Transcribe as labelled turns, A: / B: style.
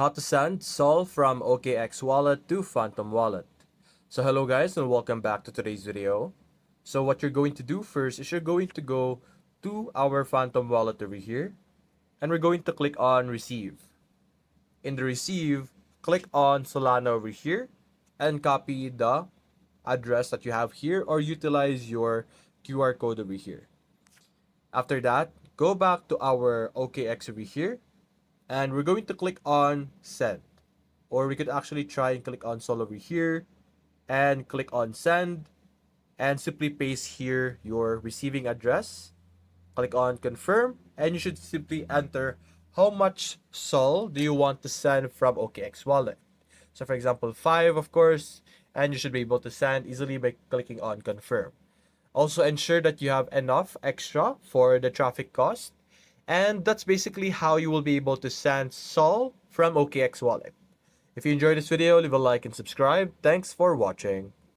A: How to send Sol from OKX Wallet to Phantom Wallet. So hello guys and welcome back to today's video. So what you're going to do first is you're going to go to our Phantom Wallet over here and we're going to click on receive. In the receive, click on Solana over here and copy the address that you have here or utilize your QR code over here. After that, go back to our OKX over here and we're going to click on send, or we could actually try and click on Sol over here and click on send and simply paste here your receiving address, click on confirm, and you should simply enter how much Sol do you want to send from OKX Wallet. So for example 5 of course, and you should be able to send easily by clicking on confirm. Also ensure that you have enough extra for the traffic cost. And that's basically how you will be able to send Sol from OKX Wallet. If you enjoyed this video, leave a like and subscribe. Thanks for watching.